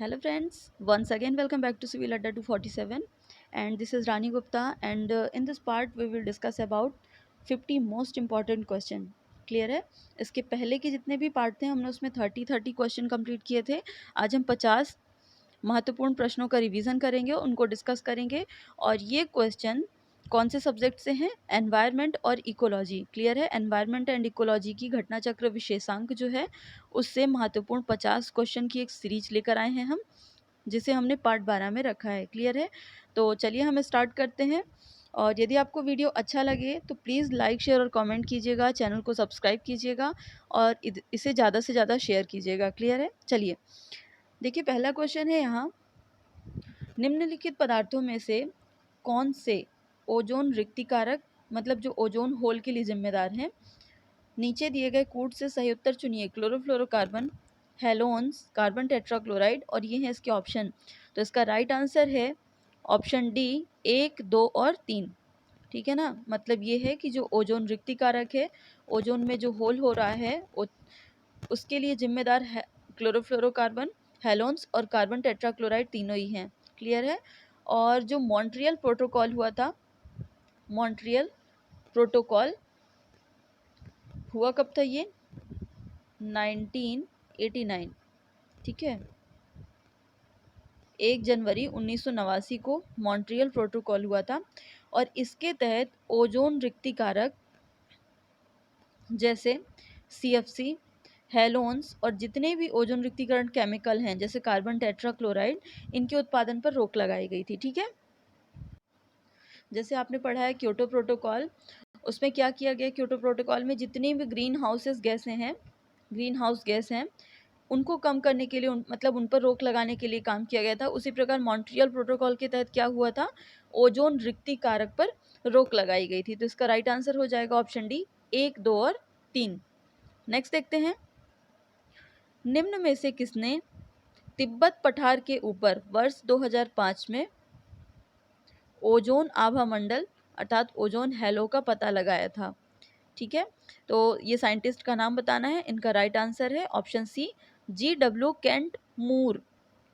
Hello friends, once again welcome back to Civil Adda 247 and this is Rani Gupta and in this part we will discuss about 50 most important question. Clear है? इसके पहले के जितने भी part थे हमने उसमें 30 क्वेश्चन कंप्लीट किए थे. आज हम 50 महत्वपूर्ण प्रश्नों का रिवीजन करेंगे, उनको डिस्कस करेंगे और ये क्वेश्चन कौन से सब्जेक्ट से हैं? एनवायरनमेंट और इकोलॉजी. क्लियर है? एनवायरनमेंट एंड इकोलॉजी की घटना चक्र विशेषांक जो है उससे महत्वपूर्ण 50 क्वेश्चन की एक सीरीज लेकर आए हैं हम, जिसे हमने पार्ट 12 में रखा है. क्लियर है? तो चलिए हम स्टार्ट करते हैं. और यदि आपको वीडियो अच्छा लगे तो प्लीज़ लाइक शेयर और कमेंट कीजिएगा, चैनल को सब्सक्राइब कीजिएगा और इसे ज़्यादा से ज़्यादा शेयर कीजिएगा. क्लियर है? चलिए देखिए, पहला क्वेश्चन है यहाँ, निम्नलिखित पदार्थों में से कौन से ओजोन रिक्तिकारक मतलब जो ओजोन होल के लिए जिम्मेदार हैं? नीचे दिए गए कूट से सही उत्तर चुनिए. क्लोरोफ्लोरोकार्बन, हेलोन्स, कार्बन टेट्राक्लोराइड और ये हैं इसके ऑप्शन. तो इसका राइट आंसर है ऑप्शन डी, 1, 2 और 3. ठीक है ना? मतलब ये है कि जो ओजोन रिक्तिकारक है, ओजोन में जो होल हो रहा है उसके लिए जिम्मेदार है क्लोरोफ्लोरोकार्बन, हेलोन्स और कार्बन टेट्राक्लोराइड, तीनों ही हैं. क्लियर है? और जो मॉन्ट्रियल प्रोटोकॉल हुआ था, मॉन्ट्रियल प्रोटोकॉल हुआ कब था? ये 1989. ठीक है, 1 जनवरी 1989 को मॉन्ट्रियल प्रोटोकॉल हुआ था और इसके तहत ओजोन रिक्तिकारक जैसे CFC, हेलोन्स और जितने भी ओजोन रिक्तिकरण केमिकल हैं जैसे कार्बन टेट्राक्लोराइड, इनके उत्पादन पर रोक लगाई गई थी. ठीक है, जैसे आपने पढ़ा है क्योटो प्रोटोकॉल, उसमें क्या किया गया? क्योटो प्रोटोकॉल में जितनी भी ग्रीन हाउस गैस हैं उनको कम करने के लिए मतलब उन पर रोक लगाने के लिए काम किया गया था. उसी प्रकार मॉन्ट्रियल प्रोटोकॉल के तहत क्या हुआ था? ओजोन रिक्तिकारक पर रोक लगाई गई थी. तो इसका राइट आंसर हो जाएगा ऑप्शन डी, 1, 2 और 3. नेक्स्ट देखते हैं, निम्न में से किसने तिब्बत पठार के ऊपर वर्ष 2005 में ओजोन आभा मंडल अर्थात ओजोन हैलो का पता लगाया था? ठीक है, तो ये साइंटिस्ट का नाम बताना है. इनका राइट आंसर है ऑप्शन सी, GW केंट मूर.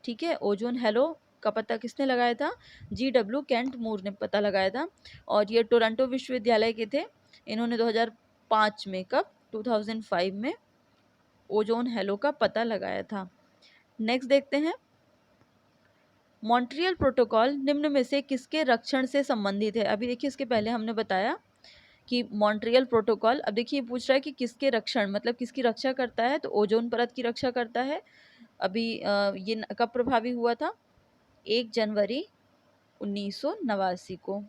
ठीक है, ओजोन हेलो का पता किसने लगाया था? GW केंट मूर ने पता लगाया था और ये टोरंटो विश्वविद्यालय के थे. इन्होंने 2005 में, कब? 2005 में ओजोन हेलो का पता लगाया था. नेक्स्ट देखते हैं, मॉन्ट्रियल प्रोटोकॉल निम्न में से किसके रक्षण से संबंधित है? अभी देखिए, इसके पहले हमने बताया कि मॉन्ट्रियल प्रोटोकॉल, अब देखिए पूछ रहा है कि किसके रक्षण मतलब किसकी रक्षा करता है? तो ओजोन परत की रक्षा करता है. अभी ये कब प्रभावी हुआ था? 1 जनवरी 1989 को.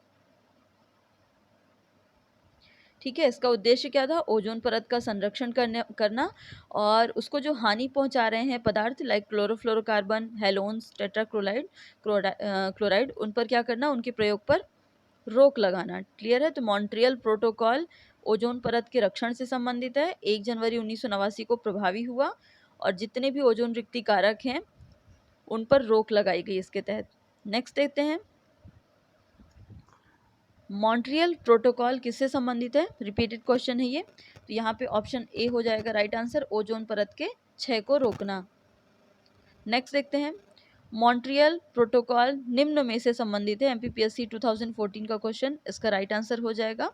ठीक है, इसका उद्देश्य क्या था? ओजोन परत का संरक्षण करना और उसको जो हानि पहुंचा रहे हैं पदार्थ like chlorofluorocarbon, halons, tetrachloride, chloride, उन पर क्या करना? उनके प्रयोग पर रोक लगाना. क्लियर है? तो मॉन्ट्रियल प्रोटोकॉल ओजोन परत के रक्षण से संबंधित है, 1 जनवरी 1989 को प्रभावी हुआ और जितने भी ओजोन रिक्तिकारक हैं उन पर रोक लगाई गई इसके तहत. नेक्स्ट देखते हैं, मॉन्ट्रियल प्रोटोकॉल किससे संबंधित है? रिपीटेड क्वेश्चन है ये, तो यहाँ पे ऑप्शन ए हो जाएगा राइट आंसर, ओजोन परत के क्षय को रोकना. नेक्स्ट देखते हैं, मॉन्ट्रियल प्रोटोकॉल निम्न में से संबंधित है? MPPSC 2014 का क्वेश्चन. इसका राइट आंसर हो जाएगा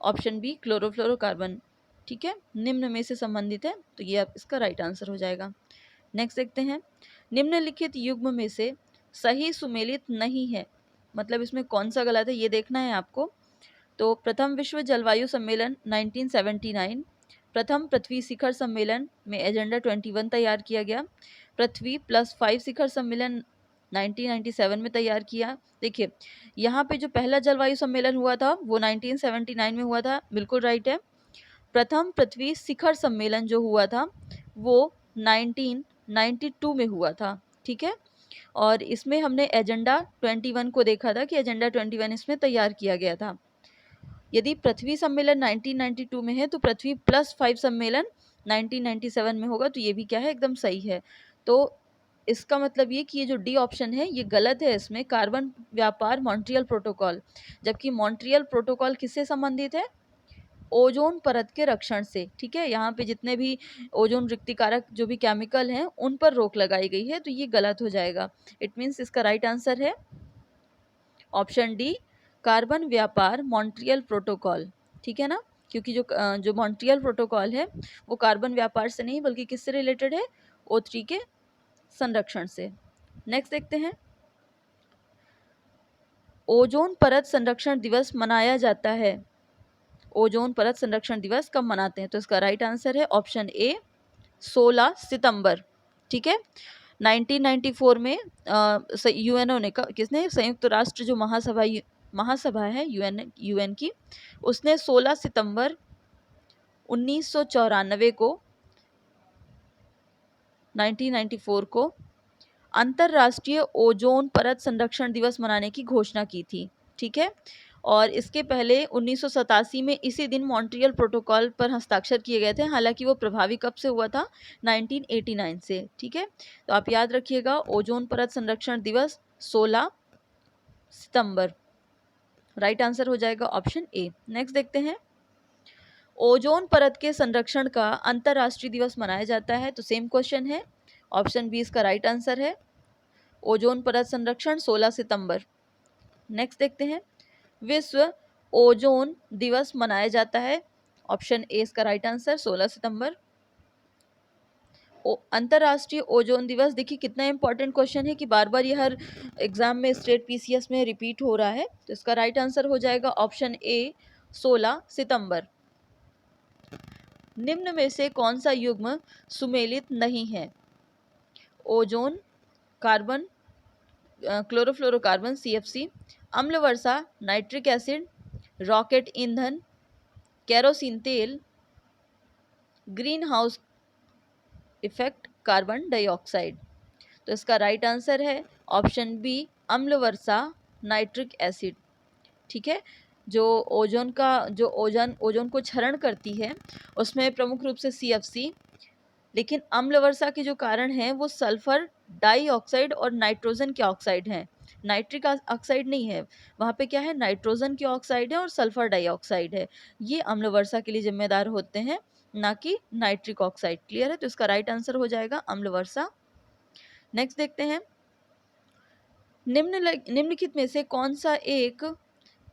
ऑप्शन बी, क्लोरोफ्लोरोकार्बन. ठीक है, निम्न में से संबंधित है तो ये अब इसका राइट आंसर हो जाएगा. नेक्स्ट देखते हैं, निम्नलिखित युग्म में से सही सुमेलित नहीं है, मतलब इसमें कौन सा गलत है ये देखना है आपको. तो प्रथम विश्व जलवायु सम्मेलन 1979, प्रथम पृथ्वी शिखर सम्मेलन में एजेंडा 21 तैयार किया गया, पृथ्वी +5 शिखर सम्मेलन 1997 में तैयार किया. देखिए, यहाँ पे जो पहला जलवायु सम्मेलन हुआ था वो 1979 में हुआ था, बिल्कुल राइट है. प्रथम पृथ्वी शिखर सम्मेलन जो हुआ था वो 1992 में हुआ था. ठीक है, और इसमें हमने एजेंडा 21 को देखा था कि एजेंडा 21 इसमें तैयार किया गया था. यदि पृथ्वी सम्मेलन 1992 में है तो पृथ्वी +5 सम्मेलन 1997 में होगा, तो ये भी क्या है? एकदम सही है. तो इसका मतलब ये कि ये जो डी ऑप्शन है ये गलत है. इसमें कार्बन व्यापार मॉन्ट्रियल प्रोटोकॉल, जबकि मॉन्ट्रियल प्रोटोकॉल किससे संबंधित है? ओजोन परत के रक्षण से। ठीक है, यहाँ पे जितने भी ओजोन रिक्तिकारक जो भी केमिकल हैं उन पर रोक लगाई गई है, तो ये गलत हो जाएगा। इट मीन्स इसका राइट आंसर है ऑप्शन डी, कार्बन व्यापार मॉन्ट्रियल प्रोटोकॉल। ठीक है ना, क्योंकि जो मॉन्ट्रियल प्रोटोकॉल है वो कार्बन व्यापार से नहीं बल्कि किससे रिलेटेड है, O3 के संरक्षण से। नेक्स्ट देखते हैं, ओजोन परत संरक्षण दिवस मनाया जाता है। ओजोन परत संरक्षण दिवस कब मनाते हैं, तो इसका राइट आंसर है ऑप्शन ए, 16 सितंबर। ठीक है, 1994 में यूएनओ ने किसने, संयुक्त राष्ट्र जो महासभा है यूएन की, उसने 16 सितंबर 1994 को 1994 को अंतर्राष्ट्रीय ओजोन परत संरक्षण दिवस मनाने की घोषणा की थी। ठीक है, और इसके पहले 1987 में इसी दिन मॉन्ट्रियल प्रोटोकॉल पर हस्ताक्षर किए गए थे। हालांकि वो प्रभावी कब से हुआ था, 1989 से। ठीक है, तो आप याद रखिएगा, ओजोन परत संरक्षण दिवस 16 सितंबर। राइट आंसर हो जाएगा ऑप्शन ए। नेक्स्ट देखते हैं, ओजोन परत के संरक्षण का अंतर्राष्ट्रीय दिवस मनाया जाता है, तो सेम क्वेश्चन है, ऑप्शन बी इसका राइट आंसर है, ओजोन परत संरक्षण 16 सितंबर। नेक्स्ट देखते हैं, विश्व ओजोन दिवस मनाया जाता है, ऑप्शन ए इसका राइट आंसर 16 सितंबर। अंतर्राष्ट्रीय ओजोन दिवस, देखिए कितना इंपॉर्टेंट क्वेश्चन है कि बार बार ये हर एग्जाम में स्टेट पीसीएस में रिपीट हो रहा है, तो इसका राइट आंसर हो जाएगा ऑप्शन ए 16 सितंबर। निम्न में से कौन सा युग्म सुमेलित नहीं है, ओजोन, कार्बन, क्लोरोफ्लोरोकार्बन CFC, अम्ल वर्षा, नाइट्रिक एसिड, रॉकेट ईंधन, केरोसिन तेल, green house effect, carbon dioxide. तो इसका राइट आंसर है ऑप्शन बी, अम्ल वर्षा, नाइट्रिक एसिड। ठीक है, जो ओजोन को क्षरण करती है उसमें प्रमुख रूप से CFC, लेकिन अम्ल वर्षा के जो कारण हैं वो सल्फर डाइऑक्साइड और नाइट्रोजन के ऑक्साइड हैं, नाइट्रिक ऑक्साइड नहीं है। वहाँ पे क्या है, नाइट्रोजन के ऑक्साइड है और सल्फर डाइऑक्साइड है, ये अम्ल वर्षा के लिए जिम्मेदार होते हैं, ना कि नाइट्रिक ऑक्साइड। क्लियर है, तो इसका राइट आंसर हो जाएगा अम्ल वर्षा। नेक्स्ट देखते हैं, निम्नलिखित में से कौन सा एक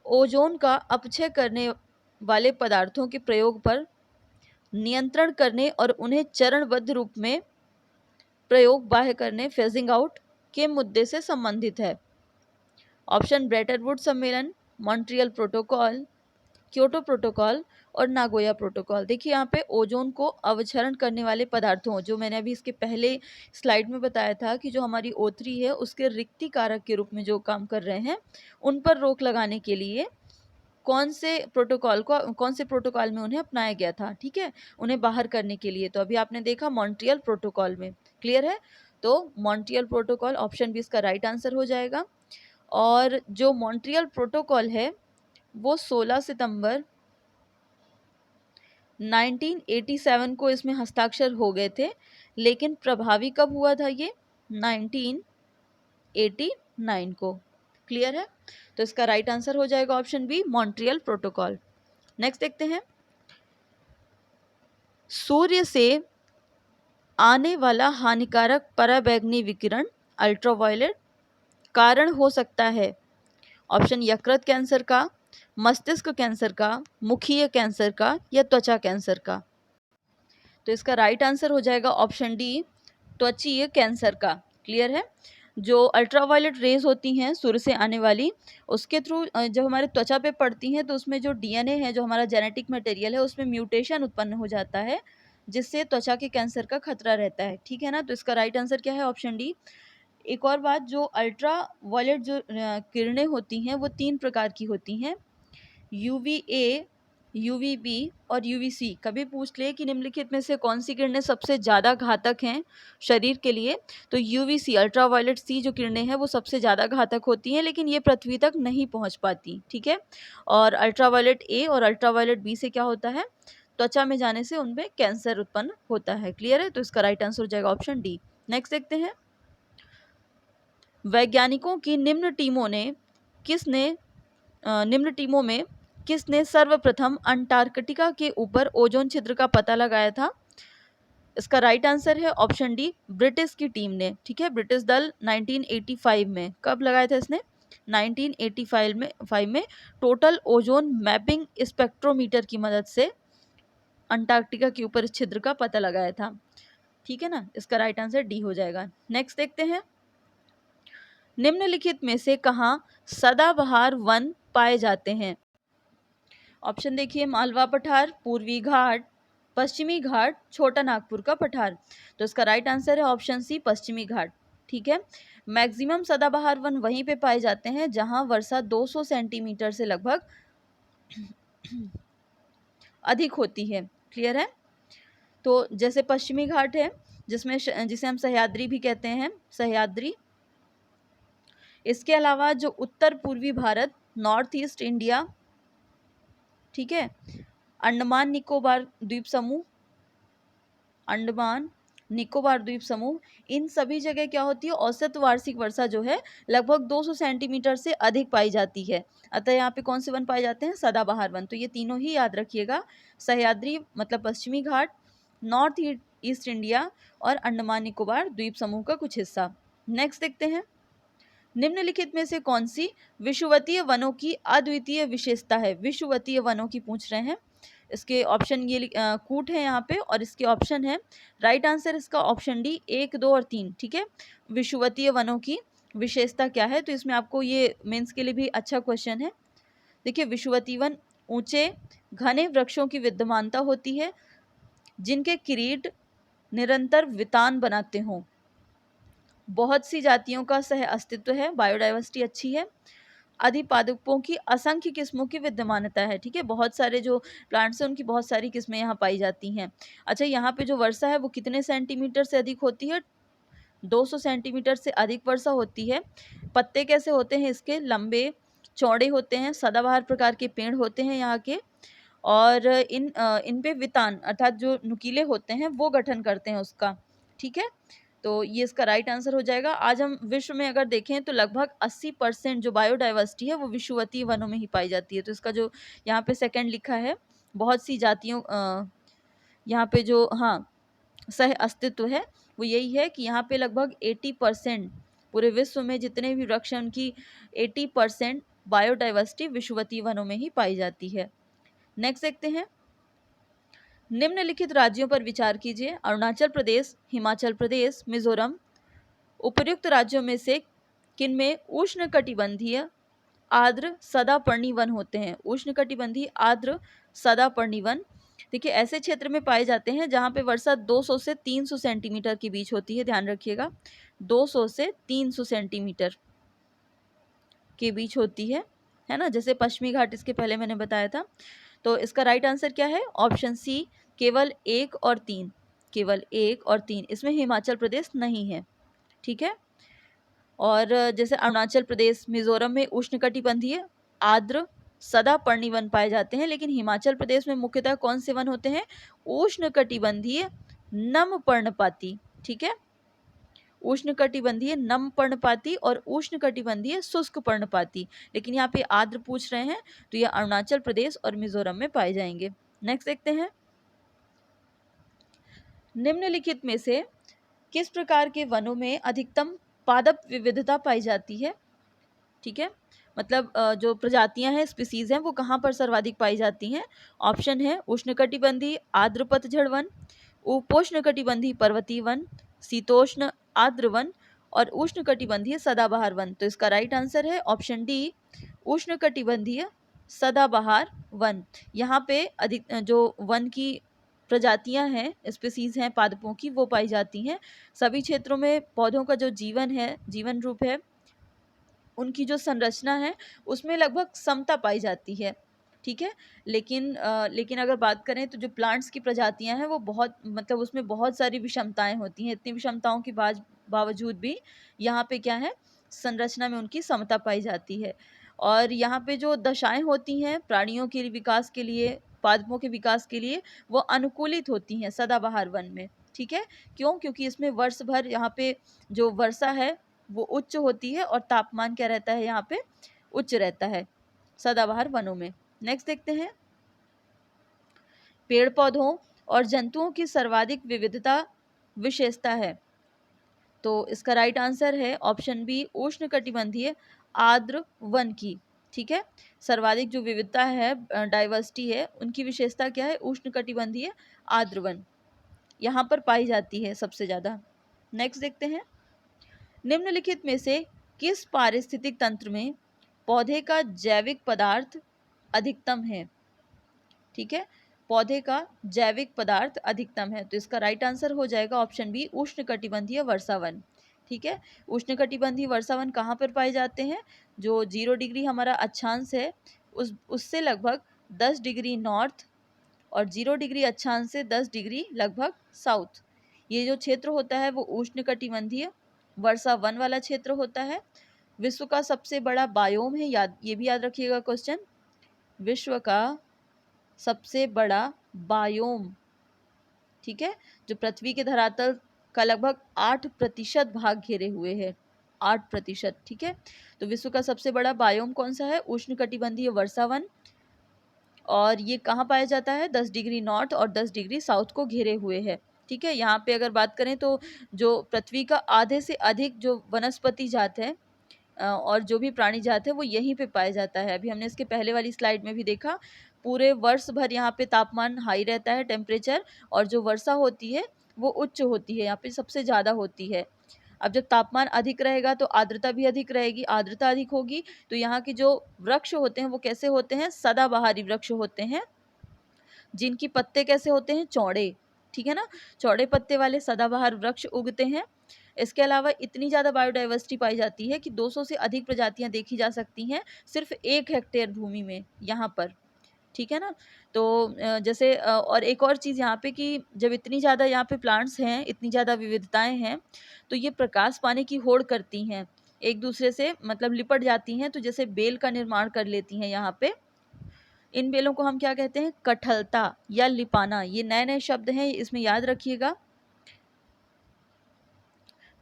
ओजोन का अपक्षय करने वाले पदार्थों के प्रयोग पर नियंत्रण करने और उन्हें चरणबद्ध रूप में प्रयोग बाह्य करने, फेजिंग आउट के मुद्दे से संबंधित है। ऑप्शन ब्रेटन वुड सम्मेलन, मॉन्ट्रियल प्रोटोकॉल, क्योटो प्रोटोकॉल और नागोया प्रोटोकॉल। देखिए यहाँ पे ओजोन को अवक्षरण करने वाले पदार्थों, जो मैंने अभी इसके पहले स्लाइड में बताया था कि जो हमारी O3 है उसके रिक्ति कारक के रूप में जो काम कर रहे हैं, उन पर रोक लगाने के लिए कौन से प्रोटोकॉल में उन्हें अपनाया गया था। ठीक है, उन्हें बाहर करने के लिए, तो अभी आपने देखा मॉन्ट्रियल प्रोटोकॉल में। क्लियर है, तो मॉन्ट्रियल प्रोटोकॉल ऑप्शन बी इसका राइट आंसर हो जाएगा। और जो मॉन्ट्रियल प्रोटोकॉल है वो 16 सितंबर 1987 को इसमें हस्ताक्षर हो गए थे, लेकिन प्रभावी कब हुआ था ये, 1989 को। क्लियर है, तो इसका राइट आंसर हो जाएगा option B, Montreal Protocol. Next देखते हैं, सूर्य से आने वाला हानिकारक पराबैंगनी विकिरण अल्ट्रावायलेट कारण हो सकता है, ऑप्शन यकृत कैंसर का, मस्तिष्क कैंसर का, मुखीय कैंसर का या त्वचा कैंसर का। तो इसका राइट आंसर हो जाएगा ऑप्शन डी, त्वचीय कैंसर का। क्लियर है, जो अल्ट्रावायलेट रेज होती हैं सूर्य से आने वाली, उसके थ्रू जब हमारे त्वचा पे पड़ती हैं तो उसमें जो DNA है, जो हमारा जेनेटिक मटेरियल है, उसमें म्यूटेशन उत्पन्न हो जाता है, जिससे त्वचा के कैंसर का खतरा रहता है। ठीक है ना, तो इसका राइट आंसर क्या है, ऑप्शन डी। एक और बात, जो अल्ट्रा वायलेट जो किरणें होती हैं वो 3 प्रकार की होती हैं, UVA, UVB और UVC। कभी पूछ ले कि निम्नलिखित में से कौन सी किरणें सबसे ज़्यादा घातक हैं शरीर के लिए, तो UVC अल्ट्रा वायलेट सी जो किरणें हैं वो सबसे ज़्यादा घातक होती हैं, लेकिन ये पृथ्वी तक नहीं पहुंच पाती। ठीक है, और अल्ट्रा वायलेट ए और अल्ट्रा वायलेट बी से क्या होता है, त्वचा में जाने से उनमें कैंसर उत्पन्न होता है। क्लियर है, तो इसका राइट आंसर हो जाएगा ऑप्शन डी। नेक्स्ट देखते हैं, वैज्ञानिकों की निम्न टीमों में किसने सर्वप्रथम अंटार्कटिका के ऊपर ओजोन छिद्र का पता लगाया था? इसका राइट आंसर है ऑप्शन डी, ब्रिटिश की टीम ने। ठीक है, ब्रिटिश दल 1985 में। कब लगाया था इसने? 1985 में टोटल ओजोन मैपिंग स्पेक्ट्रोमीटर की मदद से अंटार्कटिका के ऊपर इस छिद्र का पता लगाया था। ठीक है ना, इसका राइट आंसर डी हो जाएगा। नेक्स्ट देखते हैं, निम्नलिखित में से कहाँ सदाबहार वन पाए जाते हैं? ऑप्शन देखिए, मालवा पठार, पूर्वी घाट, पश्चिमी घाट, छोटा नागपुर का पठार। तो इसका राइट आंसर है ऑप्शन सी, पश्चिमी घाट। ठीक है, मैक्सिमम सदाबहार वन वहीं पे पाए जाते हैं जहां वर्षा 200 सेंटीमीटर से लगभग अधिक होती है। क्लियर है? तो जैसे पश्चिमी घाट है जिसमें जिसे हम सह्याद्री भी कहते हैं, सह्याद्री। इसके अलावा जो उत्तर पूर्वी भारत, नॉर्थ ईस्ट इंडिया, ठीक है, अंडमान निकोबार द्वीप समूह, अंडमान निकोबार द्वीप समूह, इन सभी जगह क्या होती है, औसत वार्षिक वर्षा जो है लगभग 200 सेंटीमीटर से अधिक पाई जाती है। अतः यहाँ पे कौन से वन पाए जाते हैं? सदाबहार वन। तो ये तीनों ही याद रखिएगा, सह्याद्री मतलब पश्चिमी घाट, नॉर्थ ईस्ट इंडिया और अंडमान निकोबार द्वीप समूह का कुछ हिस्सा। नेक्स्ट देखते हैं, निम्नलिखित में से कौन सी विषुवतीय वनों की अद्वितीय विशेषता है? विषुवतीय वनों की पूछ रहे हैं। इसके ऑप्शन ये कूट है यहाँ पे, और इसके ऑप्शन है, राइट आंसर इसका ऑप्शन डी 1, 2 और 3। ठीक है, विषुवतीय वनों की विशेषता क्या है? तो इसमें आपको ये मेंस के लिए भी अच्छा क्वेश्चन है। देखिए, विषुवतीय वन ऊंचे घने वृक्षों की विद्यमानता होती है जिनके किरीट निरंतर वितान बनाते हों। बहुत सी जातियों का सह अस्तित्व है, बायोडाइवर्सिटी अच्छी है, अधिपादपों की असंख्य किस्मों की विद्यमानता है। ठीक है, बहुत सारे जो प्लांट्स हैं उनकी बहुत सारी किस्में यहाँ पाई जाती हैं। अच्छा, यहाँ पे जो वर्षा है वो कितने सेंटीमीटर से अधिक होती है? 200 सेंटीमीटर से अधिक वर्षा होती है। पत्ते कैसे होते हैं इसके? लंबे चौड़े होते हैं, सदाबहार प्रकार के पेड़ होते हैं यहाँ के, और इन पे वितान अर्थात जो नुकीले होते हैं वो गठन करते हैं उसका। ठीक है, तो ये इसका राइट आंसर हो जाएगा। आज हम विश्व में अगर देखें तो लगभग 80% जो बायोडाइवर्सिटी है वो विषुवतीय वनों में ही पाई जाती है। तो इसका जो यहाँ पे सेकंड लिखा है, बहुत सी जातियों यहाँ पे जो सह अस्तित्व है वो यही है कि यहाँ पे लगभग 80% पूरे विश्व में जितने भी वृक्ष हैं उनकी 80% बायोडाइवर्सिटी विषुवतीय वनों में ही पाई जाती है। नेक्स्ट देखते हैं, निम्नलिखित राज्यों पर विचार कीजिए, अरुणाचल प्रदेश, हिमाचल प्रदेश, मिजोरम। उपर्युक्त राज्यों में से किनमें उष्णकटिबंधीय आर्द्र सदापर्णी वन होते हैं? उष्णकटिबंधीय आर्द्र सदापर्णी वन, देखिए, ऐसे क्षेत्र में पाए जाते हैं जहाँ पे वर्षा 200 से 300 सेंटीमीटर के बीच होती है। ध्यान रखिएगा, 200 से 300 सेंटीमीटर के बीच होती है ना, जैसे पश्चिमी घाट इसके पहले मैंने बताया था। तो इसका राइट आंसर क्या है? ऑप्शन सी, केवल 1 और 3। केवल 1 और 3, इसमें हिमाचल प्रदेश नहीं है। ठीक है, और जैसे अरुणाचल प्रदेश, मिजोरम में उष्णकटिबंधीय आर्द्र सदापर्णी वन पाए जाते हैं, लेकिन हिमाचल प्रदेश में मुख्यतः कौन से वन होते हैं? उष्णकटिबंधीय नम पर्णपाती। ठीक है, उष्णकटिबंधीय नम पर्णपाती और उष्णकटिबंधीय शुष्क पर्णपाती, लेकिन यहाँ पे आर्द्र पूछ रहे हैं तो ये अरुणाचल प्रदेश और मिजोरम में पाए जाएंगे। नेक्स्ट देखते हैं, निम्नलिखित में से किस प्रकार के वनों में अधिकतम पादप विविधता पाई जाती है? ठीक है, मतलब जो प्रजातियां हैं, स्पीसीज हैं, वो कहाँ पर सर्वाधिक पाई जाती हैं? ऑप्शन है उष्णकटिबंधीय आर्द्र पतझड़ वन, उपोष्णकटिबंधीय पर्वतीय वन, शीतोष्ण आर्द्र वन और उष्णकटिबंधीय सदाबहार वन। तो इसका राइट आंसर है ऑप्शन डी, उष्णकटिबंधीय सदाबहार वन। यहाँ पे अधिक जो वन की प्रजातियां हैं, स्पीसीज हैं पादपों की, वो पाई जाती हैं। सभी क्षेत्रों में पौधों का जो जीवन है, जीवन रूप है, उनकी जो संरचना है उसमें लगभग समता पाई जाती है। ठीक है, लेकिन अगर बात करें तो जो प्लांट्स की प्रजातियां हैं वो बहुत, मतलब उसमें बहुत सारी विषमताएं होती हैं। इतनी विषमताओं के बावजूद भी यहाँ पे क्या है, संरचना में उनकी समता पाई जाती है। और यहाँ पे जो दशाएं होती हैं प्राणियों के विकास के लिए, पादपों के विकास के लिए, वो अनुकूलित होती हैं सदाबहार वन में। ठीक है, क्यों? क्योंकि इसमें वर्ष भर यहाँ पे जो वर्षा है वो उच्च होती है और तापमान क्या रहता है यहाँ पे? उच्च रहता है सदाबहार वनों में। नेक्स्ट देखते हैं, पेड़ पौधों और जंतुओं की सर्वाधिक विविधता विशेषता है। तो इसका राइट आंसर है ऑप्शन बी, उष्णकटिबंधीय आर्द्र वन की। ठीक है, सर्वाधिक जो विविधता है, डाइवर्सिटी है, उनकी विशेषता क्या है? उष्णकटिबंधीय आर्द्र वन यहाँ पर पाई जाती है सबसे ज़्यादा। नेक्स्ट देखते हैं, निम्नलिखित में से किस पारिस्थितिक तंत्र में पौधे का जैविक पदार्थ अधिकतम है? ठीक है, पौधे का जैविक पदार्थ अधिकतम है। तो इसका राइट आंसर हो जाएगा ऑप्शन बी, उष्णकटिबंधीय वर्षावन। ठीक है, उष्णकटिबंधीय वर्षावन कहाँ पर पाए जाते हैं? जो 0 डिग्री हमारा अक्षांश है उससे लगभग 10 डिग्री नॉर्थ और 0 डिग्री अक्षांश से 10 डिग्री लगभग साउथ, ये जो क्षेत्र होता है वो उष्णकटिबंधीय वर्षावन वाला क्षेत्र होता है। विश्व का सबसे बड़ा बायोम है, ये भी याद रखिएगा क्वेश्चन, विश्व का सबसे बड़ा बायोम। ठीक है, जो पृथ्वी के धरातल का लगभग 8% भाग घेरे हुए है, 8%। ठीक है, तो विश्व का सबसे बड़ा बायोम कौन सा है? उष्णकटिबंधीय वर्षावन। और ये कहाँ पाया जाता है? 10 डिग्री नॉर्थ और 10 डिग्री साउथ को घेरे हुए है। ठीक है, यहाँ पे अगर बात करें तो जो पृथ्वी का आधे से अधिक जो वनस्पति जात है और जो भी प्राणी जात है वो यहीं पे पाया जाता है। अभी हमने इसके पहले वाली स्लाइड में भी देखा, पूरे वर्ष भर यहाँ पे तापमान हाई रहता है, टेम्परेचर, और जो वर्षा होती है वो उच्च होती है, यहाँ पे सबसे ज़्यादा होती है। अब जब तापमान अधिक रहेगा तो आर्द्रता भी अधिक रहेगी, आर्द्रता अधिक होगी तो यहाँ के जो वृक्ष होते हैं वो कैसे होते हैं? सदाबहारी वृक्ष होते हैं, जिनकी पत्ते कैसे होते हैं? चौड़े। ठीक है ना, चौड़े पत्ते वाले सदाबहार वृक्ष उगते हैं। इसके अलावा इतनी ज़्यादा बायोडाइवर्सिटी पाई जाती है कि 200 से अधिक प्रजातियां देखी जा सकती हैं सिर्फ 1 हेक्टेयर भूमि में यहाँ पर। ठीक है ना, तो जैसे और एक और चीज़ यहाँ पे कि जब इतनी ज़्यादा यहाँ पे प्लांट्स हैं, इतनी ज़्यादा विविधताएं हैं, तो ये प्रकाश पाने की होड़ करती हैं, एक दूसरे से मतलब लिपट जाती हैं, तो जैसे बेल का निर्माण कर लेती हैं यहाँ पे। इन बेलों को हम क्या कहते हैं? कठलता या लिपाना। ये नए नए शब्द हैं, इसमें याद रखिएगा।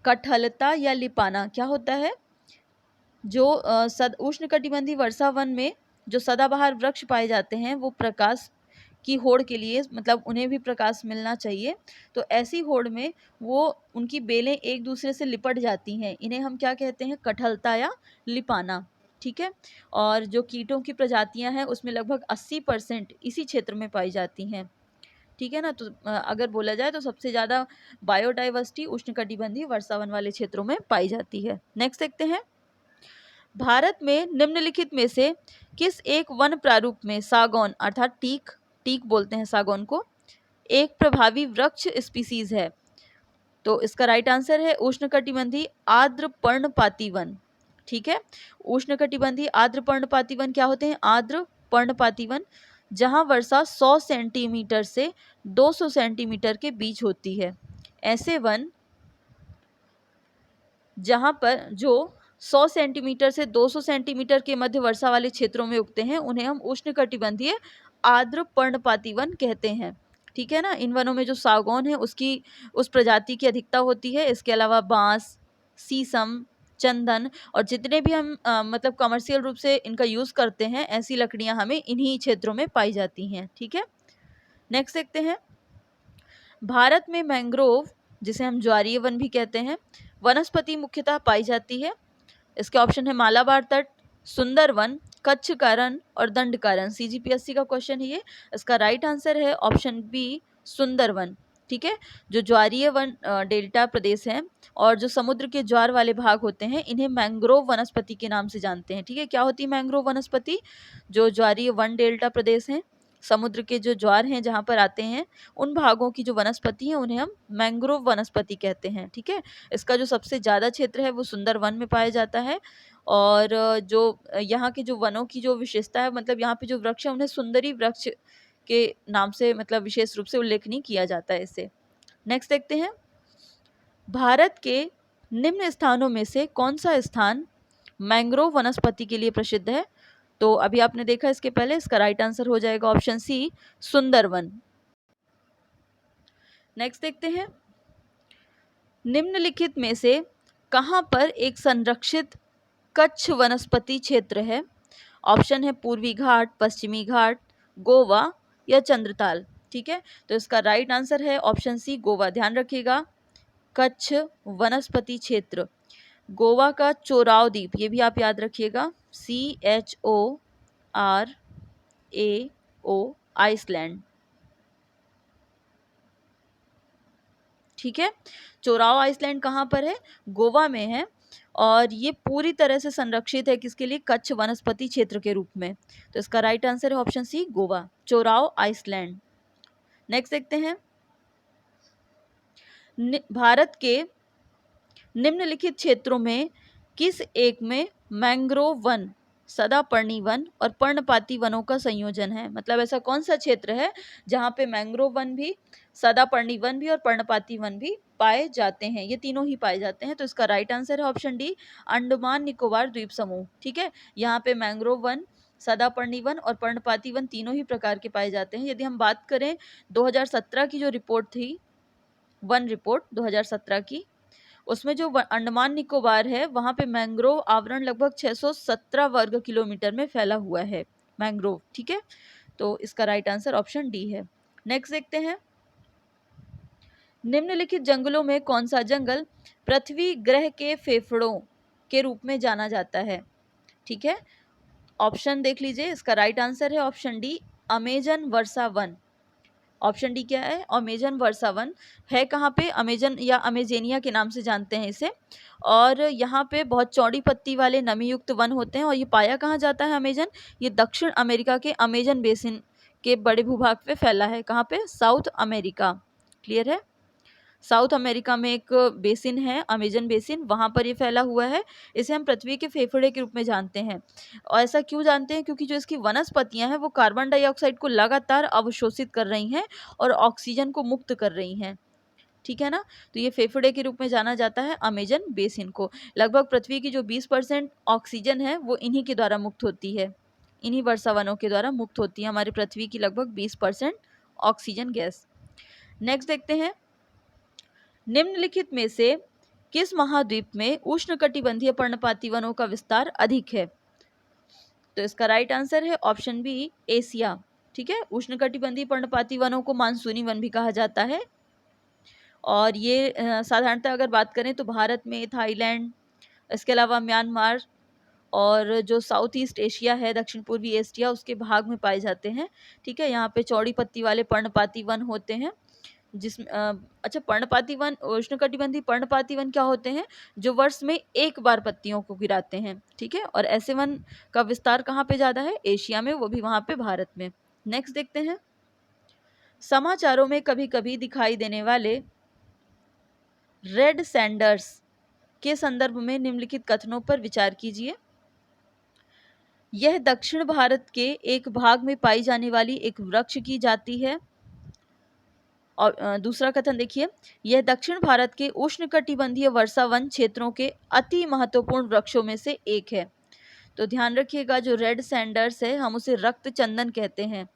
कठलता या लिपाना क्या होता है? जो उष्णकटिबंधीय वर्षावन में जो सदाबहार वृक्ष पाए जाते हैं वो प्रकाश की होड़ के लिए, मतलब उन्हें भी प्रकाश मिलना चाहिए, तो ऐसी होड़ में वो उनकी बेलें एक दूसरे से लिपट जाती हैं, इन्हें हम क्या कहते हैं? कठलता या लिपाना। ठीक है, और जो कीटों की प्रजातियां हैं उसमें लगभग 80% इसी क्षेत्र में पाई जाती हैं। ठीक है ना, तो अगर बोला जाए तो सबसे ज़्यादा बायोडाइवर्सिटी उष्णकटिबंधीय वर्षावन वाले क्षेत्रों में पाई जाती है। नेक्स्ट देखते हैं, भारत में निम्नलिखित में से किस एक वन प्रारूप में सागौन अर्थात टीक बोलते हैं सागौन को, एक प्रभावी वृक्ष स्पीसीज है? तो इसका राइट आंसर है उष्णकटिबंधीय आर्द्र पर्णपाती वन। ठीक है, उष्णकटिबंधीय आर्द्र पर्णपाती वन क्या होते हैं? आर्द्र पर्णपाती वन, जहां वर्षा 100 सेंटीमीटर से 200 सेंटीमीटर के बीच होती है। ऐसे वन जहां पर जो 100 सेंटीमीटर से 200 सेंटीमीटर के मध्य वर्षा वाले क्षेत्रों में उगते हैं उन्हें हम उष्णकटिबंधीय आर्द्र पर्णपाती वन कहते हैं। ठीक है ना, इन वनों में जो सागौन है उसकी उस प्रजाति की अधिकता होती है। इसके अलावा बांस, शीशम, चंदन और जितने भी हम मतलब कमर्शियल रूप से इनका यूज़ करते हैं, ऐसी लकड़ियां हमें इन्हीं क्षेत्रों में पाई जाती हैं। ठीक है, नेक्स्ट देखते हैं, भारत में मैंग्रोव, जिसे हम ज्वारीय वन भी कहते हैं, वनस्पति मुख्यतः पाई जाती है। इसके ऑप्शन है मालाबार तट, सुंदरवन, कच्छ कारण और दंड कारण। CGPSC का क्वेश्चन है ये। इसका राइट आंसर है ऑप्शन बी, सुंदरवन। ठीक है, जो ज्वारीय वन डेल्टा प्रदेश हैं और जो समुद्र के ज्वार वाले भाग होते हैं इन्हें मैंग्रोव वनस्पति के नाम से जानते हैं। ठीक है, क्या होती है मैंग्रोव वनस्पति? जो ज्वारीय वन डेल्टा प्रदेश हैं, समुद्र के जो ज्वार हैं जहाँ पर आते हैं, उन भागों की जो वनस्पति है उन्हें हम मैंग्रोव वनस्पति कहते हैं। ठीक है, इसका जो सबसे ज़्यादा क्षेत्र है वो सुंदरवन में पाया जाता है। और जो यहाँ के जो वनों की जो विशेषता है, मतलब यहाँ पे जो वृक्ष है उन्हें सुंदरी वृक्ष के नाम से मतलब विशेष रूप से उल्लेखनीय किया जाता है इससे। नेक्स्ट देखते हैं, भारत के निम्न स्थानों में से कौन सा स्थान मैंग्रोव वनस्पति के लिए प्रसिद्ध है? तो अभी आपने देखा इसके पहले, इसका राइट आंसर हो जाएगा ऑप्शन सी, सुंदरवन। नेक्स्ट देखते हैं, निम्नलिखित में से कहां पर एक संरक्षित कच्छ वनस्पति क्षेत्र है ऑप्शन है पूर्वी घाट, पश्चिमी घाट, गोवा या चंद्रताल। ठीक है, तो इसका राइट आंसर है ऑप्शन सी गोवा। ध्यान रखिएगा, कच्छ वनस्पति क्षेत्र, गोवा का चोराव द्वीप, ये भी आप याद रखिएगा, CHORAO आइसलैंड। ठीक है, चोराव आइसलैंड कहाँ पर है? गोवा में है, और ये पूरी तरह से संरक्षित है किसके लिए? कच्छ वनस्पति क्षेत्र के रूप में। तो इसका राइट आंसर है option C Goa, Chorao island. Next देखते हैं, भारत के निम्नलिखित क्षेत्रों में किस एक में मैंग्रोव वन, सदापर्णी वन और पर्णपाती वनों का संयोजन है? मतलब ऐसा कौन सा क्षेत्र है जहाँ पे मैंग्रोव वन भी, सदापर्णी वन भी और पर्णपाती वन भी पाए जाते हैं? ये तीनों ही पाए जाते हैं। तो इसका राइट आंसर है ऑप्शन डी, अंडमान निकोबार द्वीप समूह। ठीक है, यहाँ पे मैंग्रोव वन, सदापर्णी वन और पर्णपाती वन तीनों ही प्रकार के पाए जाते हैं। यदि हम बात करें 2017 की जो रिपोर्ट थी, वन रिपोर्ट 2017 की, उसमें जो अंडमान निकोबार है वहाँ पे मैंग्रोव आवरण लगभग 617 वर्ग किलोमीटर में फैला हुआ है मैंग्रोव। ठीक है, तो इसका राइट आंसर ऑप्शन डी है। नेक्स्ट देखते हैं, निम्नलिखित जंगलों में कौन सा जंगल पृथ्वी ग्रह के फेफड़ों के रूप में जाना जाता है? ठीक है, ऑप्शन देख लीजिए, इसका राइट आंसर है ऑप्शन डी, अमेजन वर्षा वन। ऑप्शन डी क्या है? अमेजन वर्षा वन है। कहाँ पे? अमेजन या अमेजेनिया के नाम से जानते हैं इसे, और यहाँ पे बहुत चौड़ी पत्ती वाले नमी युक्त वन होते हैं। और ये पाया कहाँ जाता है अमेजन? ये दक्षिण अमेरिका के अमेजन बेसिन के बड़े भूभाग पे फैला है। कहाँ पे? South America. क्लियर है, साउथ अमेरिका में एक बेसिन है, अमेजन बेसिन, वहाँ पर ये फैला हुआ है। इसे हम पृथ्वी के फेफड़े के रूप में जानते हैं। और ऐसा क्यों जानते हैं? क्योंकि जो इसकी वनस्पतियाँ हैं वो कार्बन डाइऑक्साइड को लगातार अवशोषित कर रही हैं और ऑक्सीजन को मुक्त कर रही हैं। ठीक है ना, तो ये फेफड़े के रूप में जाना जाता है अमेजन बेसिन को। लगभग पृथ्वी की जो 20% ऑक्सीजन है वो इन्हीं के द्वारा मुक्त होती है, इन्हीं वर्षा वनों के द्वारा मुक्त होती है हमारी पृथ्वी की लगभग 20% ऑक्सीजन गैस। नेक्स्ट देखते हैं, निम्नलिखित में से किस महाद्वीप में उष्णकटिबंधीय पर्णपाती वनों का विस्तार अधिक है? तो इसका राइट आंसर है ऑप्शन बी, एशिया। ठीक है, उष्णकटिबंधीय पर्णपाती वनों को मानसूनी वन भी कहा जाता है। और ये साधारणतः अगर बात करें तो भारत में, थाईलैंड, इसके अलावा म्यांमार और जो साउथ ईस्ट एशिया है, दक्षिण पूर्वी एशिया, उसके भाग में पाए जाते हैं। ठीक है, यहाँ पे चौड़ी पत्ती वाले पर्णपाती वन होते हैं, जिसमें अच्छा, पर्णपाती वन, उष्णकटिबंधीय पर्णपाती वन क्या होते हैं? जो वर्ष में एक बार पत्तियों को गिराते हैं। ठीक है, और ऐसे वन का विस्तार कहाँ पे ज़्यादा है? एशिया में, वो भी वहाँ पे भारत में। नेक्स्ट देखते हैं, समाचारों में कभी कभी दिखाई देने वाले रेड सैंडर्स के संदर्भ में निम्नलिखित कथनों पर विचार कीजिए। यह दक्षिण भारत के एक भाग में पाई जाने वाली एक वृक्ष की जाति है। और दूसरा कथन देखिए, यह दक्षिण भारत के उष्णकटिबंधीय वर्षा वन क्षेत्रों के अति महत्वपूर्ण वृक्षों में से एक है। तो ध्यान रखिएगा, जो रेड सैंडर्स है हम उसे रक्त चंदन कहते हैं।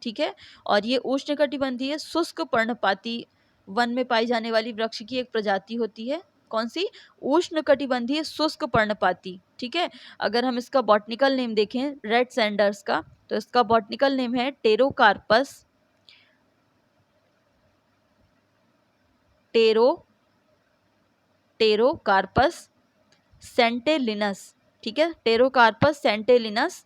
ठीक है, और ये उष्णकटिबंधीय शुष्क पर्णपाती वन में पाई जाने वाली वृक्ष की एक प्रजाति होती है। कौन सी? उष्णकटिबंधीय शुष्क पर्णपाती। ठीक है, अगर हम इसका बॉटनिकल नेम देखें रेड सैंडर्स का, तो इसका बॉटनिकल नेम है टेरोकार्पस टेरोकार्पस सेंटेलिनस। ठीक है, टेरोकार्पस सेंटेलिनस।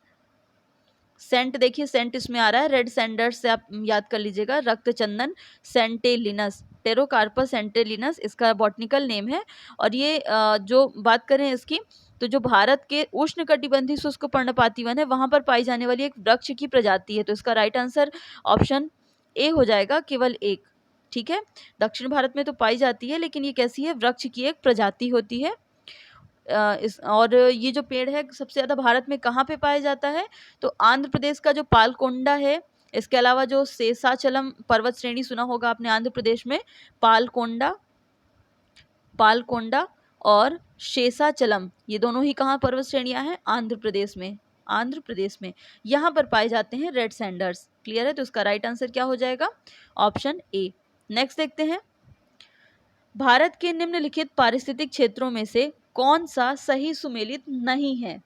सेंट देखिए, सेंट इसमें आ रहा है, रेड सैंडर्स से आप याद कर लीजिएगा, रक्त चंदन, सेंटेलिनस, टेरोकार्पस सेंटेलिनस इसका बॉटनिकल नेम है। और ये जो बात करें इसकी, तो जो भारत के उष्णकटिबंधीय शुष्क पर्णपाती वन है वहाँ पर पाई जाने वाली एक वृक्ष की प्रजाति है। तो इसका राइट आंसर ऑप्शन ए हो जाएगा, केवल एक। ठीक है, दक्षिण भारत में तो पाई जाती है, लेकिन ये कैसी है? वृक्ष की एक प्रजाति होती है। और ये जो पेड़ है सबसे ज़्यादा भारत में कहाँ पे पाया जाता है? तो आंध्र प्रदेश का जो पालकोंडा है, इसके अलावा जो शेषाचलम पर्वत श्रेणी सुना होगा आपने आंध्र प्रदेश में, पालकोंडा और शेषाचलम, ये दोनों ही कहाँ पर्वत श्रेणियाँ हैं? आंध्र प्रदेश में यहाँ पर पाए जाते हैं रेड सैंडर्स। क्लियर है, तो इसका राइट आंसर क्या हो जाएगा? Option A. नेक्स्ट देखते हैं, भारत के निम्नलिखित पारिस्थितिक क्षेत्रों में से कौन सा सही सुमेलित नहीं है?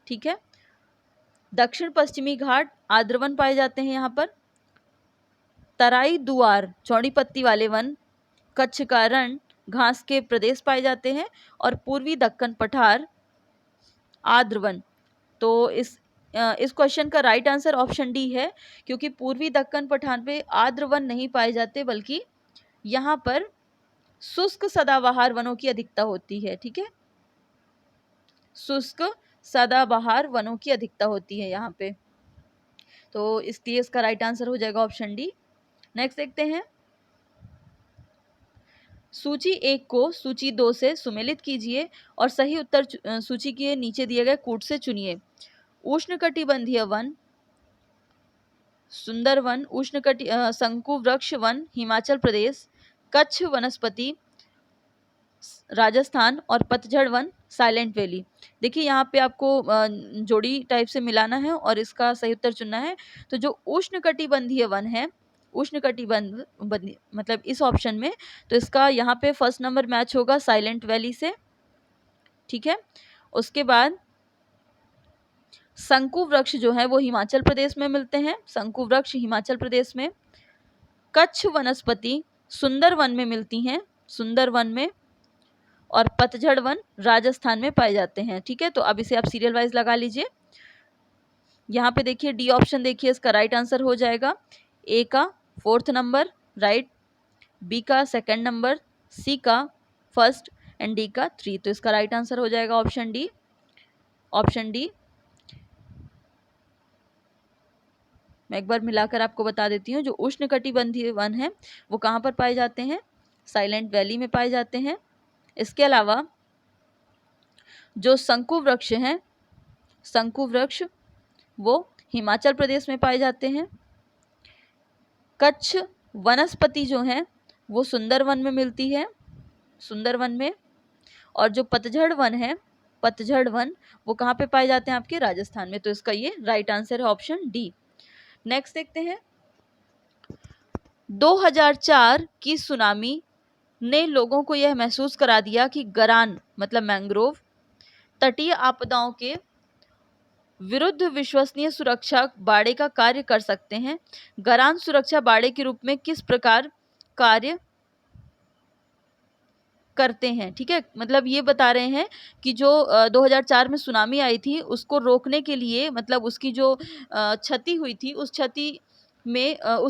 ठीक है, दक्षिण पश्चिमी घाट आर्द्र वन पाए जाते हैं यहाँ पर। तराई दुआर चौड़ी पत्ती वाले वन, कच्छ का रण घास के प्रदेश पाए जाते हैं, और पूर्वी दक्कन पठार आर्द्र वन। तो इस क्वेश्चन का राइट आंसर ऑप्शन डी है, क्योंकि पूर्वी दक्कन पठार पे आर्द्र वन नहीं पाए जाते, बल्कि यहाँ पर शुष्क सदाबहार वनों की अधिकता होती है। ठीक है, शुष्क सदाबहार वनों की अधिकता होती है यहाँ पे, तो इसलिए इसका राइट आंसर हो जाएगा ऑप्शन डी। नेक्स्ट देखते हैं, सूची 1 को सूची 2 से सुमेलित कीजिए और सही उत्तर सूची के नीचे दिए गए कूट से चुनिए। उष्णकटिबंधीय वन, सुंदरवन, शंकु वृक्ष वन हिमाचल प्रदेश, कच्छ वनस्पति राजस्थान, और पतझड़ वन साइलेंट वैली। देखिए यहाँ पे आपको जोड़ी टाइप से मिलाना है और इसका सही उत्तर चुनना है। तो जो उष्णकटिबंधीय वन है, उष्णकटिबंध मतलब इस ऑप्शन में, तो इसका यहाँ पे फर्स्ट नंबर मैच होगा साइलेंट वैली से। ठीक है, उसके बाद शंकु वृक्ष जो है वो हिमाचल प्रदेश में मिलते हैं, शंकु वृक्ष हिमाचल प्रदेश में। कच्छ वनस्पति सुंदरवन में मिलती हैं, सुंदरवन में, और पतझड़ वन राजस्थान में पाए जाते हैं। ठीक है, तो अब इसे आप सीरियल वाइज लगा लीजिए। यहाँ पे देखिए डी ऑप्शन, देखिए इसका राइट आंसर हो जाएगा। ए का 4th नंबर राइट, बी का 2nd नंबर, सी का 1st एंड डी का 3। तो इसका राइट आंसर हो जाएगा ऑप्शन डी, ऑप्शन डी। मैं एक बार मिलाकर आपको बता देती हूँ, जो उष्णकटिबंधीय वन है वो कहाँ पर पाए जाते हैं, साइलेंट वैली में पाए जाते हैं। इसके अलावा जो शंकु वृक्ष हैं, शंकु वृक्ष वो हिमाचल प्रदेश में पाए जाते हैं। कच्छ वनस्पति जो हैं वो सुंदरवन में मिलती है, सुंदरवन में। और जो पतझड़ वन है, पतझड़ वन वो कहाँ पे पाए जाते हैं, आपके राजस्थान में। तो इसका ये राइट आंसर है ऑप्शन डी। नेक्स्ट देखते हैं, 2004 की सुनामी ने लोगों को यह महसूस करा दिया कि गरान मतलब मैंग्रोव तटीय आपदाओं के विरुद्ध विश्वसनीय सुरक्षा बाड़े का कार्य कर सकते हैं। गरान सुरक्षा बाड़े के रूप में किस प्रकार कार्य करते हैं। ठीक है, मतलब ये बता रहे हैं कि जो 2004 में सुनामी आई थी उसको रोकने के लिए, मतलब उसकी जो क्षति हुई थी उस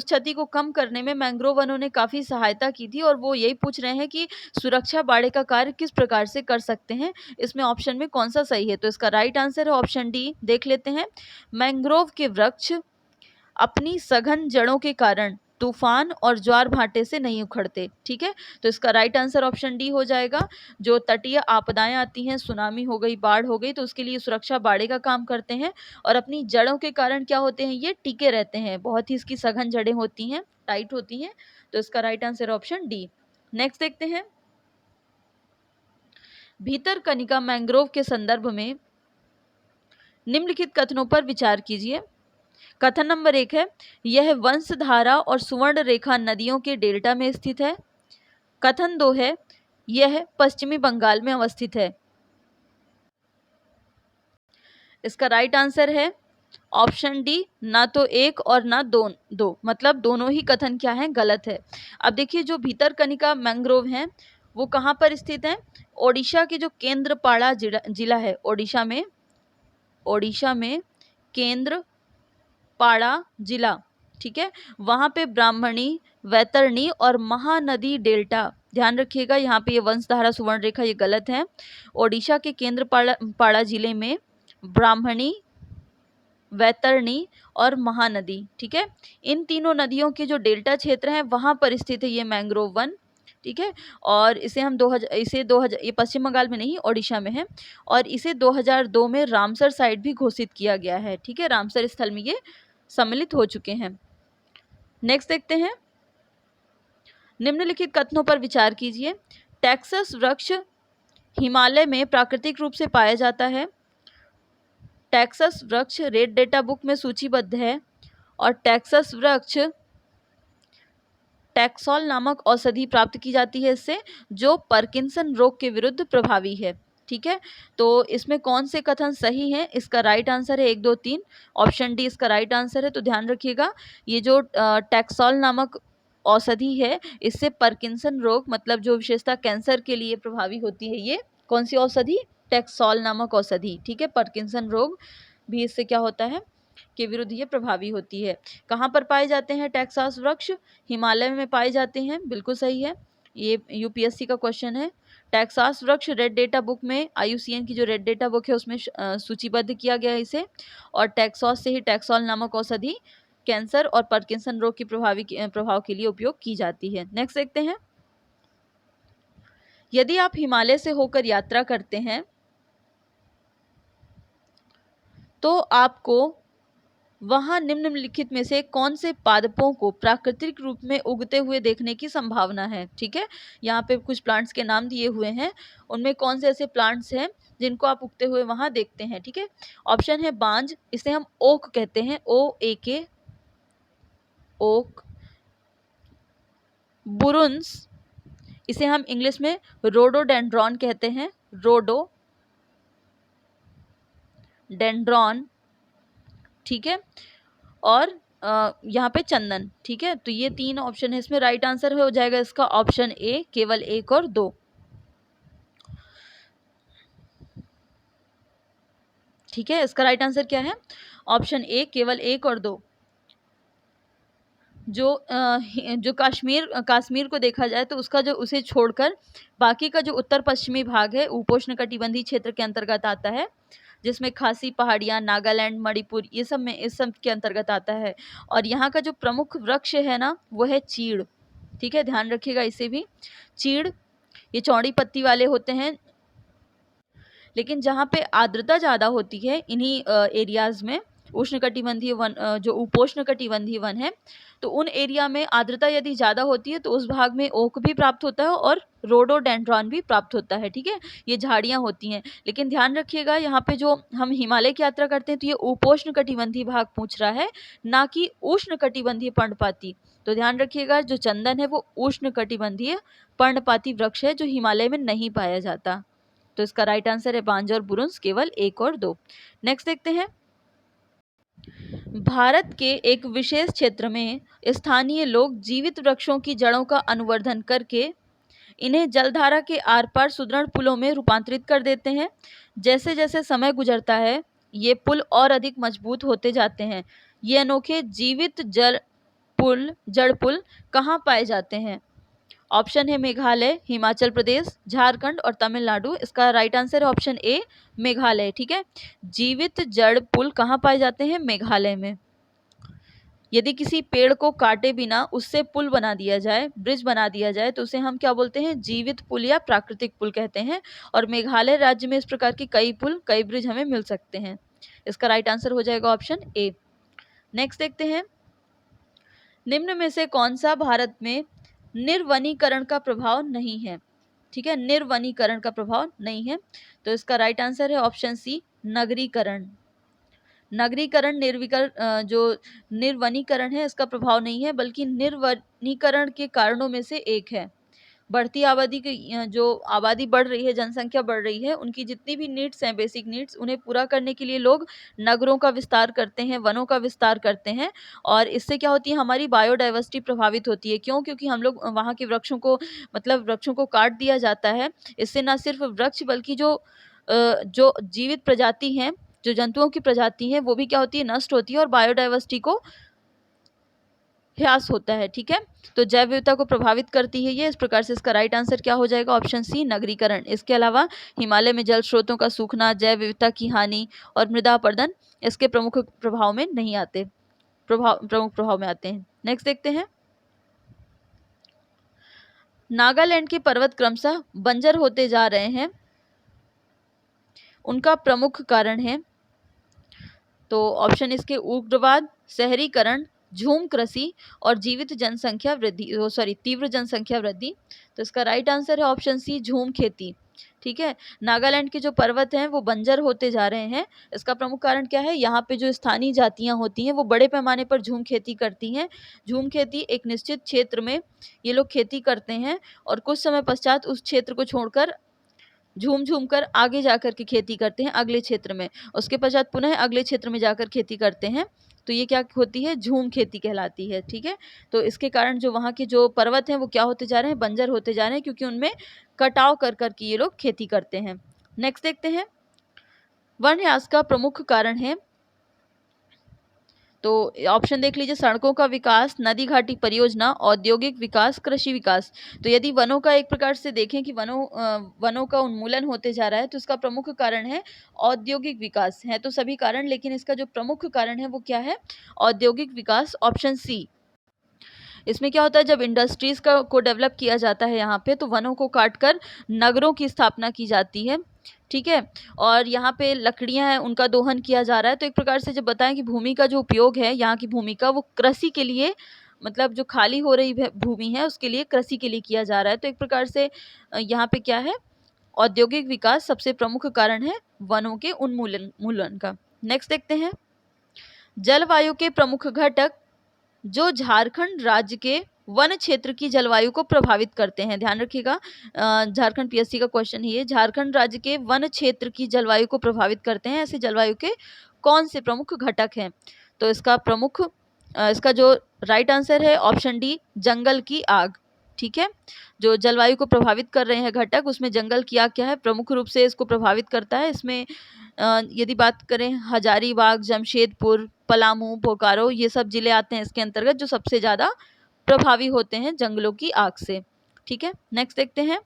क्षति को कम करने में मैंग्रोव वनों ने काफ़ी सहायता की थी। और वो यही पूछ रहे हैं कि सुरक्षा बाड़े का कार्य किस प्रकार से कर सकते हैं, इसमें ऑप्शन में कौन सा सही है। तो इसका राइट आंसर है ऑप्शन डी। देख लेते हैं, मैंग्रोव के वृक्ष अपनी सघन जड़ों के कारण तूफान और ज्वार भाटे से नहीं उखड़ते। ठीक है, तो इसका राइट आंसर ऑप्शन डी हो जाएगा। जो तटीय आपदाएं आती हैं, सुनामी हो गई, बाढ़ हो गई, तो उसके लिए सुरक्षा बाड़े का काम करते हैं और अपनी जड़ों के कारण क्या होते हैं, ये टिके रहते हैं। बहुत ही इसकी सघन जड़ें होती हैं, टाइट होती हैं। तो इसका right answer option D. Next देखते हैं, भीतरकनिका मैंग्रोव के संदर्भ में निम्नलिखित कथनों पर विचार कीजिए। कथन नंबर 1 है, यह वंशधारा और सुवर्ण रेखा नदियों के डेल्टा में स्थित है। कथन 2 है, यह पश्चिमी बंगाल में अवस्थित है। इसका राइट आंसर है ऑप्शन डी, ना तो 1 और ना दो, मतलब दोनों ही कथन क्या है, गलत है। अब देखिए, जो भीतरकनिका मैंग्रोव हैं वो कहाँ पर स्थित हैं, ओडिशा के जो केंद्रपाड़ा जिला है, ओडिशा में केंद्रपाड़ा जिला। ठीक है, वहाँ पे ब्राह्मणी, वैतरणी और महानदी डेल्टा, ध्यान रखिएगा यहाँ पे ये वंशधारा सुवर्ण रेखा ये गलत है। ओडिशा के केंद्रपाड़ा जिले में ब्राह्मणी, वैतरणी और महानदी, ठीक है, इन तीनों नदियों के जो डेल्टा क्षेत्र हैं वहाँ पर स्थित है ये मैंग्रोव वन। ठीक है, और इसे हम 2000 ये पश्चिम बंगाल में नहीं, ओडिशा में है, और इसे 2002 में रामसर साइट भी घोषित किया गया है। ठीक है, रामसर स्थल में ये सम्मिलित हो चुके हैं। नेक्स्ट देखते हैं, निम्नलिखित कथनों पर विचार कीजिए। टेक्सास वृक्ष हिमालय में प्राकृतिक रूप से पाया जाता है। टेक्सास वृक्ष रेड डेटा बुक में सूचीबद्ध है और टेक्सास वृक्ष टैक्सोल नामक औषधि प्राप्त की जाती है इससे, जो पार्किंसन रोग के विरुद्ध प्रभावी है। ठीक है, तो इसमें कौन से कथन सही हैं? इसका राइट आंसर है 1, 2, 3। ऑप्शन डी इसका राइट आंसर है। तो ध्यान रखिएगा, ये जो टैक्सोल नामक औषधि है, इससे पार्किंसन रोग, मतलब जो विशेषता कैंसर के लिए प्रभावी होती है, ये कौन सी औषधि? टैक्सोल नामक औषधि, ठीक है। पार्किंसन रोग भी इससे क्या होता है के विरुद्ध ये प्रभावी होती है। कहाँ पर पाए जाते हैं टैक्सास वृक्ष? हिमालय में पाए जाते हैं, बिल्कुल सही है। ये यूपीएससी का क्वेश्चन है। टैक्सास वृक्ष रेड डेटा बुक में, IUCN की जो रेड डेटा बुक है उसमें सूचीबद्ध किया गया है इसे। और टैक्सास से ही टैक्सोल नामक औषधि कैंसर और पार्किंसन रोग की प्रभाव के लिए उपयोग की जाती है। नेक्स्ट देखते हैं, यदि आप हिमालय से होकर यात्रा करते हैं तो आपको वहां निम्नलिखित में से कौन से पादपों को प्राकृतिक रूप में उगते हुए देखने की संभावना है? ठीक है, यहाँ पे कुछ प्लांट्स के नाम दिए हुए हैं, उनमें कौन से ऐसे प्लांट्स हैं जिनको आप उगते हुए वहां देखते हैं? ठीक है, ऑप्शन है बांज, इसे हम ओक कहते हैं, OAK, ओक। बुरुंस, इसे हम इंग्लिश में रोडोडेंड्रॉन कहते हैं, रोडोडेंड्रॉन, ठीक है। और यहाँ पे चंदन, ठीक है। तो ये 3 ऑप्शन है, इसमें राइट आंसर हो जाएगा इसका ऑप्शन ए, केवल 1 और 2, ठीक है। इसका राइट आंसर क्या है? ऑप्शन ए, केवल 1 और 2। जो कश्मीर को देखा जाए तो उसका जो, उसे छोड़कर बाकी का जो उत्तर पश्चिमी भाग है उपोष्ण कटिबंधीय क्षेत्र के अंतर्गत आता है, जिसमें खासी पहाड़ियाँ, नागालैंड, मणिपुर, ये सब में, इस सब के अंतर्गत आता है। और यहाँ का जो प्रमुख वृक्ष है ना, वो है चीड़, ठीक है, ध्यान रखिएगा इसे भी। चीड़ ये चौड़ी पत्ती वाले होते हैं, लेकिन जहाँ पे आर्द्रता ज़्यादा होती है इन्हीं एरियाज़ में, उष्णकटिबंधीय वन, जो उपोष्णकटिबंधीय वन है, तो उन एरिया में आर्द्रता यदि ज़्यादा होती है तो उस भाग में ओक भी प्राप्त होता है और रोडोडेंड्रॉन भी प्राप्त होता है, ठीक है। ये झाड़ियाँ होती हैं, लेकिन ध्यान रखिएगा यहाँ पे जो हम हिमालय की यात्रा करते हैं तो ये उपोष्णकटिबंधीय भाग पूछ रहा है, ना कि उष्णकटिबंधीय पर्णपाती। तो ध्यान रखिएगा, जो चंदन है वो उष्णकटिबंधीय पर्णपाती वृक्ष है जो हिमालय में नहीं पाया जाता। तो इसका राइट आंसर है बांज और बुरुंस, केवल 1 और 2। नेक्स्ट देखते हैं, भारत के एक विशेष क्षेत्र में स्थानीय लोग जीवित वृक्षों की जड़ों का अनुवर्धन करके इन्हें जलधारा के आर पार सुदृढ़ पुलों में रूपांतरित कर देते हैं। जैसे जैसे समय गुजरता है ये पुल और अधिक मजबूत होते जाते हैं। ये अनोखे जीवित जड़ पुल कहाँ पाए जाते हैं? ऑप्शन है मेघालय, हिमाचल प्रदेश, झारखंड और तमिलनाडु। इसका राइट आंसर है ऑप्शन ए, मेघालय, ठीक है। जीवित जड़ पुल कहाँ पाए जाते हैं? मेघालय में। यदि किसी पेड़ को काटे बिना उससे पुल बना दिया जाए, ब्रिज बना दिया जाए, तो उसे हम क्या बोलते हैं? जीवित पुल या प्राकृतिक पुल कहते हैं। और मेघालय राज्य में इस प्रकार के कई पुल, कई ब्रिज हमें मिल सकते हैं। इसका राइट आंसर हो जाएगा ऑप्शन ए। नेक्स्ट देखते हैं, निम्न में से कौन सा भारत में निर्वनीकरण का प्रभाव नहीं है? ठीक है, निर्वनीकरण का प्रभाव नहीं है, तो इसका राइट आंसर है ऑप्शन सी, नगरीकरण। नगरीकरण जो निर्वनीकरण है इसका प्रभाव नहीं है, बल्कि निर्वनीकरण के कारणों में से एक है। बढ़ती आबादी की, जो आबादी बढ़ रही है, जनसंख्या बढ़ रही है, उनकी जितनी भी नीड्स हैं, बेसिक नीड्स, उन्हें पूरा करने के लिए लोग नगरों का विस्तार करते हैं, वनों का विस्तार करते हैं। और इससे क्या होती है? हमारी बायोडाइवर्सिटी प्रभावित होती है। क्यों? क्योंकि हम लोग वहाँ के वृक्षों को, मतलब वृक्षों को काट दिया जाता है। इससे न सिर्फ वृक्ष बल्कि जो जीवित प्रजाति हैं, जो जंतुओं की प्रजाति है, वो भी क्या होती है? नष्ट होती है और बायोडाइवर्सिटी को ह्रास होता है, ठीक है। तो जैव विविधता को प्रभावित करती है ये। इस प्रकार से इसका राइट आंसर क्या हो जाएगा? ऑप्शन सी, नगरीकरण। इसके अलावा हिमालय में जल स्रोतों का सूखना, जैव विविधता की हानि और मृदा अपरदन इसके प्रमुख प्रभाव में नहीं आते, प्रमुख प्रभाव में आते हैं। नेक्स्ट देखते हैं, नागालैंड के पर्वत क्रमशः बंजर होते जा रहे हैं, उनका प्रमुख कारण है, तो ऑप्शन इसके उग्रवाद, शहरीकरण, झूम कृषि और जीवित जनसंख्या वृद्धि, तीव्र जनसंख्या वृद्धि। तो इसका राइट आंसर है ऑप्शन सी, झूम खेती, ठीक है। नागालैंड के जो पर्वत हैं वो बंजर होते जा रहे हैं, इसका प्रमुख कारण क्या है? यहाँ पे जो स्थानीय जातियाँ होती हैं वो बड़े पैमाने पर झूम खेती करती हैं। झूम खेती एक निश्चित क्षेत्र में ये लोग खेती करते हैं और कुछ समय पश्चात उस क्षेत्र को छोड़कर झूम झूम कर आगे जाकर के खेती करते हैं अगले क्षेत्र में, उसके पश्चात पुनः अगले क्षेत्र में जाकर खेती करते हैं, तो ये क्या होती है, झूम खेती कहलाती है। ठीक है, तो इसके कारण जो वहाँ के जो पर्वत हैं वो क्या होते जा रहे हैं, बंजर होते जा रहे हैं, क्योंकि उनमें कटाव कर कर के ये लोग खेती करते हैं। नेक्स्ट देखते हैं, वनह्रास का प्रमुख कारण है, तो ऑप्शन देख लीजिए, सड़कों का विकास, नदी घाटी परियोजना, औद्योगिक विकास, कृषि विकास। तो यदि वनों का एक प्रकार से देखें कि वनों का उन्मूलन होते जा रहा है, तो इसका प्रमुख कारण है औद्योगिक विकास। है तो सभी कारण, लेकिन इसका जो प्रमुख कारण है वो क्या है, औद्योगिक विकास, ऑप्शन सी। इसमें क्या होता है, जब इंडस्ट्रीज को डेवलप किया जाता है यहाँ पे, तो वनों को काटकर नगरों की स्थापना की जाती है। ठीक है, और यहाँ पे लकड़ियाँ हैं उनका दोहन किया जा रहा है। तो एक प्रकार से जब बताएं कि भूमि का जो उपयोग है, यहाँ की भूमि का, वो कृषि के लिए, मतलब जो खाली हो रही भूमि है उसके लिए, कृषि के लिए किया जा रहा है। तो एक प्रकार से यहाँ पे क्या है, औद्योगिक विकास सबसे प्रमुख कारण है वनों के उन्मूलन का। नेक्स्ट देखते हैं, जलवायु के प्रमुख घटक जो झारखंड राज्य के वन क्षेत्र की जलवायु को प्रभावित करते हैं। ध्यान रखिएगा, झारखंड पीएससी का क्वेश्चन है ये, झारखंड राज्य के वन क्षेत्र की जलवायु को प्रभावित करते हैं ऐसे जलवायु के कौन से प्रमुख घटक हैं। तो इसका जो राइट आंसर है ऑप्शन डी, जंगल की आग। ठीक है, जो जलवायु को प्रभावित कर रहे हैं घटक, उसमें जंगल की आग क्या है, प्रमुख रूप से इसको प्रभावित करता है। इसमें यदि बात करें, हजारीबाग, जमशेदपुर, पलामू, बोकारो, ये सब जिले आते हैं इसके अंतर्गत, जो सबसे ज़्यादा प्रभावी होते हैं जंगलों की आग से। ठीक है, नेक्स्ट देखते हैं,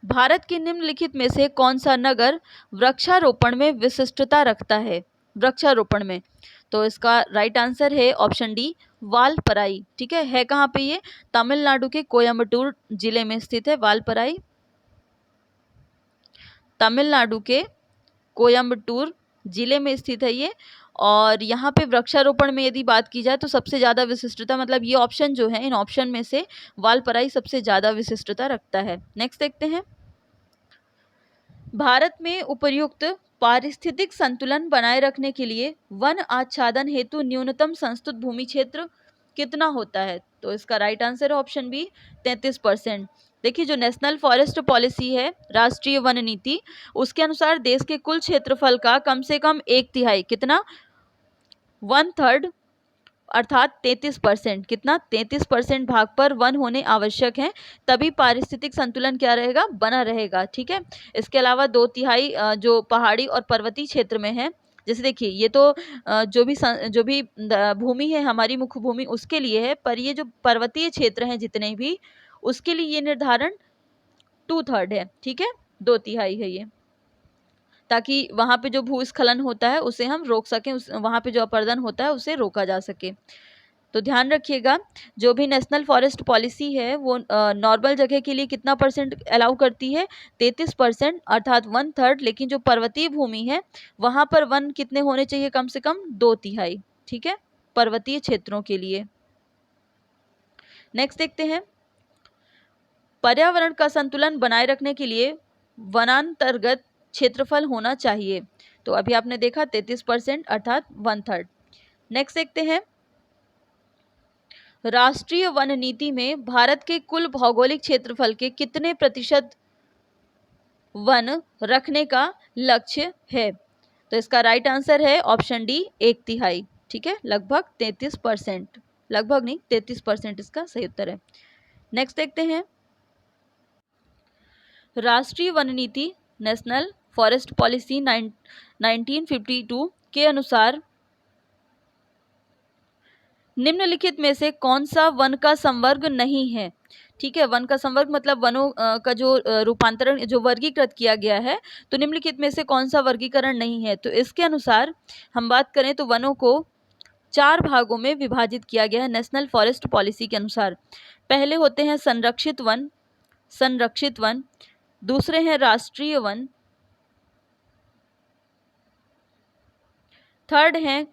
भारत के निम्नलिखित में से कौन सा नगर वृक्षारोपण में विशिष्टता रखता है, वृक्षारोपण में। तो इसका राइट आंसर है ऑप्शन डी, वालपराई। ठीक है कहाँ पे ये, तमिलनाडु के कोयम्बटूर जिले में स्थित है वालपराई, तमिलनाडु के कोयम्बटूर जिले में स्थित है ये। और यहाँ पे वृक्षारोपण में यदि बात की जाए तो सबसे ज़्यादा विशिष्टता, मतलब ये ऑप्शन जो है, इन ऑप्शन में से वालपराई सबसे ज़्यादा विशिष्टता रखता है। नेक्स्ट देखते हैं, भारत में उपर्युक्त पारिस्थितिक संतुलन बनाए रखने के लिए वन आच्छादन हेतु न्यूनतम संस्तुत भूमि क्षेत्र कितना होता है। तो इसका राइट आंसर है ऑप्शन बी, 33%। देखिए, जो नेशनल फॉरेस्ट पॉलिसी है, राष्ट्रीय वन नीति, उसके अनुसार देश के कुल क्षेत्रफल का कम से कम 1/3, कितना, 1/3, अर्थात 33%, कितना, 33% भाग पर वन होने आवश्यक हैं, तभी पारिस्थितिक संतुलन क्या रहेगा, बना रहेगा। ठीक है, इसके अलावा 2/3 जो पहाड़ी और पर्वतीय क्षेत्र में है, जैसे देखिए ये तो जो भी भूमि है हमारी मुख्य भूमि उसके लिए है, पर ये जो पर्वतीय क्षेत्र हैं जितने भी, उसके लिए ये निर्धारण 2/3 है। ठीक है, 2/3 है ये, ताकि वहाँ पे जो भूस्खलन होता है उसे हम रोक सकें, वहाँ पे जो अपरदन होता है उसे रोका जा सके। तो ध्यान रखिएगा, जो भी नेशनल फॉरेस्ट पॉलिसी है वो नॉर्मल जगह के लिए कितना परसेंट अलाउ करती है, 33%, अर्थात 1/3। लेकिन जो पर्वतीय भूमि है वहाँ पर वन कितने होने चाहिए, कम से कम 2/3। ठीक है, पर्वतीय क्षेत्रों के लिए। नेक्स्ट देखते हैं, पर्यावरण का संतुलन बनाए रखने के लिए वनांतर्गत क्षेत्रफल होना चाहिए। तो अभी आपने देखा 33%, अर्थात 1/3। नेक्स्ट देखते हैं, राष्ट्रीय वन नीति में भारत के कुल भौगोलिक क्षेत्रफल के कितने प्रतिशत वन रखने का लक्ष्य है। तो इसका राइट आंसर है ऑप्शन डी, 1/3। ठीक है, लगभग 33%, लगभग नहीं 33% इसका सही उत्तर है। नेक्स्ट देखते हैं, राष्ट्रीय वन नीति, नेशनल फॉरेस्ट पॉलिसी 1952 के अनुसार निम्नलिखित में से कौन सा वन का संवर्ग नहीं है। ठीक है, वन का संवर्ग मतलब वनों का जो रूपांतरण, जो वर्गीकृत किया गया है, तो निम्नलिखित में से कौन सा वर्गीकरण नहीं है। तो इसके अनुसार हम बात करें तो वनों को 4 भागों में विभाजित किया गया है नेशनल फॉरेस्ट पॉलिसी के अनुसार। पहले होते हैं संरक्षित वन, दूसरे हैं राष्ट्रीय वन, थर्ड है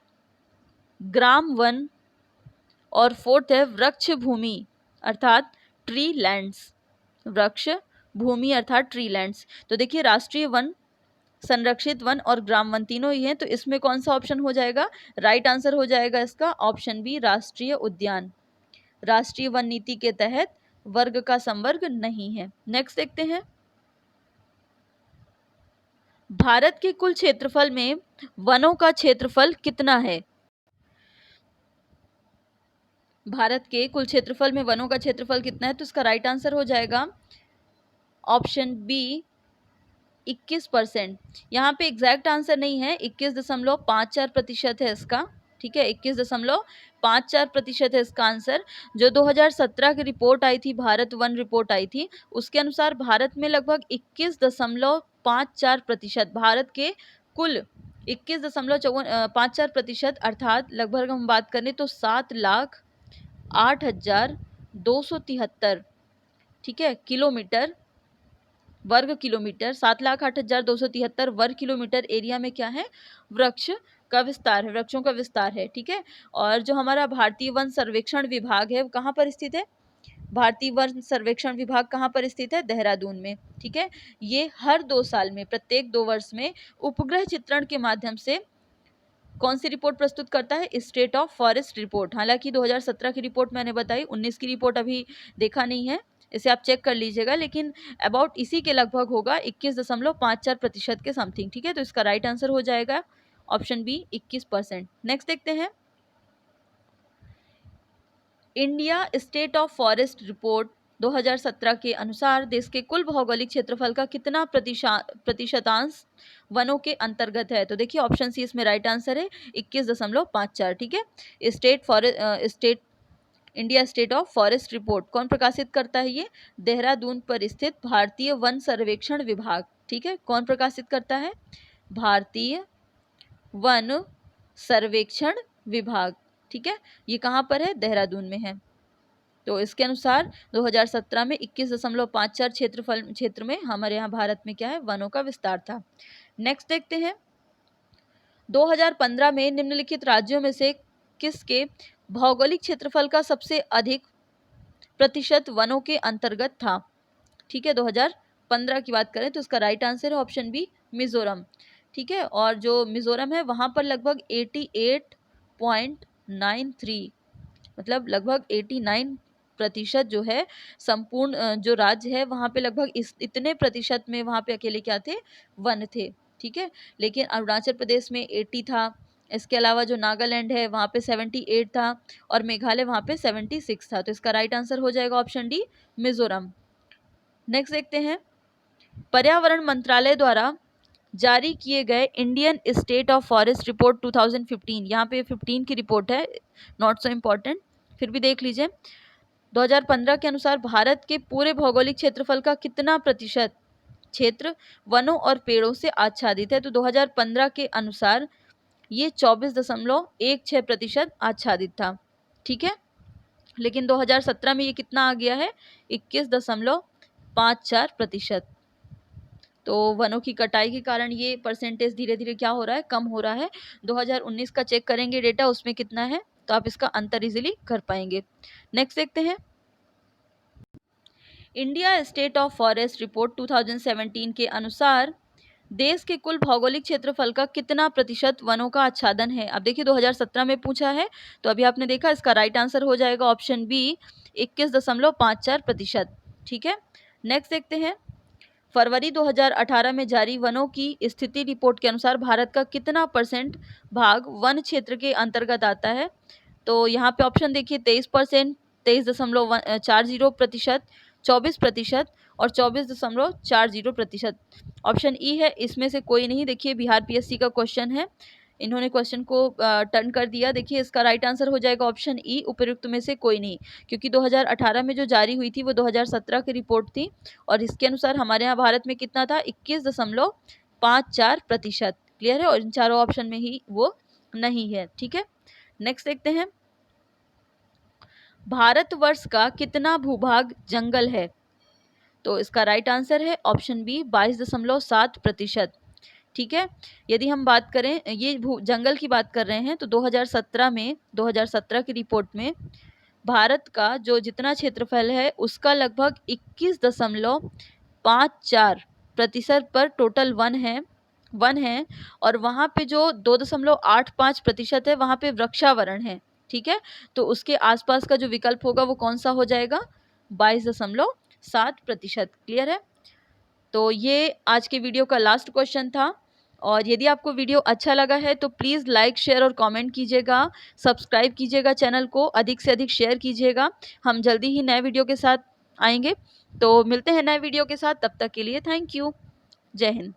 ग्राम वन, और फोर्थ है वृक्ष भूमि अर्थात ट्री लैंड्स, वृक्ष भूमि अर्थात ट्री लैंड्स। तो देखिए, राष्ट्रीय वन, संरक्षित वन और ग्राम वन तीनों ही हैं, तो इसमें कौन सा ऑप्शन हो जाएगा, राइट आंसर हो जाएगा इसका ऑप्शन बी, राष्ट्रीय उद्यान। राष्ट्रीय वन नीति के तहत वर्ग का संवर्ग नहीं है। नेक्स्ट देखते हैं, भारत के कुल क्षेत्रफल में वनों का क्षेत्रफल कितना है? भारत के कुल क्षेत्रफल में वनों का क्षेत्रफल कितना है? तो इसका राइट आंसर हो जाएगा ऑप्शन बी 21%। यहाँ पे एग्जैक्ट आंसर नहीं है, 21.54% है इसका। ठीक है, 21.54% है इसका आंसर। जो 2017 की रिपोर्ट आई थी, भारत वन रिपोर्ट आई थी, उसके अनुसार भारत में लगभग 21.54%, भारत के कुल 21.54%, अर्थात लगभग हम बात करें तो 7,08,273, ठीक है, किलोमीटर, वर्ग किलोमीटर, 7,08,273 वर्ग किलोमीटर एरिया में क्या है? वृक्ष का विस्तार है, वृक्षों का विस्तार है। ठीक है, और जो हमारा भारतीय वन सर्वेक्षण विभाग है वो कहाँ पर स्थित है? भारतीय वन सर्वेक्षण विभाग कहाँ पर स्थित है? देहरादून में। ठीक है, ये हर 2 साल में, प्रत्येक 2 वर्ष में उपग्रह चित्रण के माध्यम से कौन सी रिपोर्ट प्रस्तुत करता है? State of forest report. हालांकि 2017 की रिपोर्ट मैंने बताई, 19 की रिपोर्ट अभी देखा नहीं है, इसे आप चेक कर लीजिएगा, लेकिन अबाउट इसी के लगभग होगा, 21.54% के समथिंग। ठीक है, तो इसका राइट आंसर हो जाएगा ऑप्शन बी 21%। नेक्स्ट देखते हैं, India state of forest report 2017 के अनुसार देश के कुल भौगोलिक क्षेत्रफल का कितना प्रतिशतांश वनों के अंतर्गत है? तो देखिए ऑप्शन सी इसमें राइट आंसर है 21.54। ठीक है, India state of forest report कौन प्रकाशित करता है? ये देहरादून पर स्थित भारतीय वन सर्वेक्षण विभाग। ठीक है, कौन प्रकाशित करता है? भारतीय वन सर्वेक्षण विभाग। ठीक है, ये कहाँ पर है? देहरादून में है। तो इसके अनुसार 2017 में 21.54 क्षेत्र में हमारे यहाँ भारत में क्या है? वनों का विस्तार था। नेक्स्ट देखते हैं, 2015 में निम्नलिखित राज्यों में से किसके भौगोलिक क्षेत्रफल का सबसे अधिक प्रतिशत वनों के अंतर्गत था? ठीक है, 2015 की बात करें तो इसका राइट आंसर है ऑप्शन बी मिजोरम। ठीक है, और जो मिजोरम है वहाँ पर लगभग 88.93, मतलब लगभग 89% जो है संपूर्ण जो राज्य है वहाँ पे लगभग इतने प्रतिशत में वहाँ पे अकेले क्या थे? वन थे। ठीक है, लेकिन अरुणाचल प्रदेश में 80 था, इसके अलावा जो नागालैंड है वहाँ पे 78 था, और मेघालय वहाँ पे 76 था। तो इसका राइट आंसर हो जाएगा ऑप्शन डी मिजोरम। नेक्स्ट देखते हैं, पर्यावरण मंत्रालय द्वारा जारी किए गए Indian state of forest report 2015, यहाँ पे 15 की रिपोर्ट है, नॉट सो इम्पॉर्टेंट, फिर भी देख लीजिए। 2015 के अनुसार भारत के पूरे भौगोलिक क्षेत्रफल का कितना प्रतिशत क्षेत्र वनों और पेड़ों से आच्छादित है? तो 2015 के अनुसार ये 24.16% आच्छादित था। ठीक है, लेकिन 2017 में ये कितना आ गया है? 21.54%। तो वनों की कटाई के कारण ये परसेंटेज धीरे धीरे क्या हो रहा है? कम हो रहा है। 2019 का चेक करेंगे डेटा, उसमें कितना है, तो आप इसका अंतर इजीली कर पाएंगे। नेक्स्ट देखते हैं, India state of forest report 2017 के अनुसार देश के कुल भौगोलिक क्षेत्रफल का कितना प्रतिशत वनों का आच्छादन है? अब देखिए 2017 में पूछा है, तो अभी आपने देखा, इसका राइट आंसर हो जाएगा ऑप्शन बी 21.54%। ठीक है, नेक्स्ट देखते हैं, फरवरी 2018 में जारी वनों की स्थिति रिपोर्ट के अनुसार भारत का कितना % भाग वन क्षेत्र के अंतर्गत आता है? तो यहाँ पे ऑप्शन देखिए 23%, 23.40%, 24% और 24.40%। ऑप्शन ई है, इसमें से कोई नहीं। देखिए बिहार पीएससी का क्वेश्चन है, इन्होंने क्वेश्चन को टर्न कर दिया। देखिए इसका राइट आंसर हो जाएगा ऑप्शन ई, उपयुक्त में से कोई नहीं, क्योंकि 2018 में जो जारी हुई थी वो 2017 की रिपोर्ट थी, और इसके अनुसार हमारे यहाँ भारत में कितना था? 21.54%। क्लियर है, और इन चारों ऑप्शन में ही वो नहीं है। ठीक है, नेक्स्ट देखते हैं, भारतवर्ष का कितना भूभाग जंगल है? तो इसका राइट आंसर है ऑप्शन बी 22.7%। ठीक है, यदि हम बात करें, ये जंगल की बात कर रहे हैं, तो 2017 की रिपोर्ट में भारत का जो जितना क्षेत्रफल है उसका लगभग 21.54% पर टोटल वन है, और वहाँ पे जो 2.85% है वहाँ पे वृक्षावरण है। ठीक है, तो उसके आसपास का जो विकल्प होगा वो कौन सा हो जाएगा? 22.7%। क्लियर है, तो ये आज के वीडियो का लास्ट क्वेश्चन था। और यदि आपको वीडियो अच्छा लगा है तो प्लीज़ लाइक, शेयर और कमेंट कीजिएगा, सब्सक्राइब कीजिएगा चैनल को, अधिक से अधिक शेयर कीजिएगा। हम जल्दी ही नए वीडियो के साथ आएंगे, तो मिलते हैं नए वीडियो के साथ। तब तक के लिए थैंक यू। जय हिंद।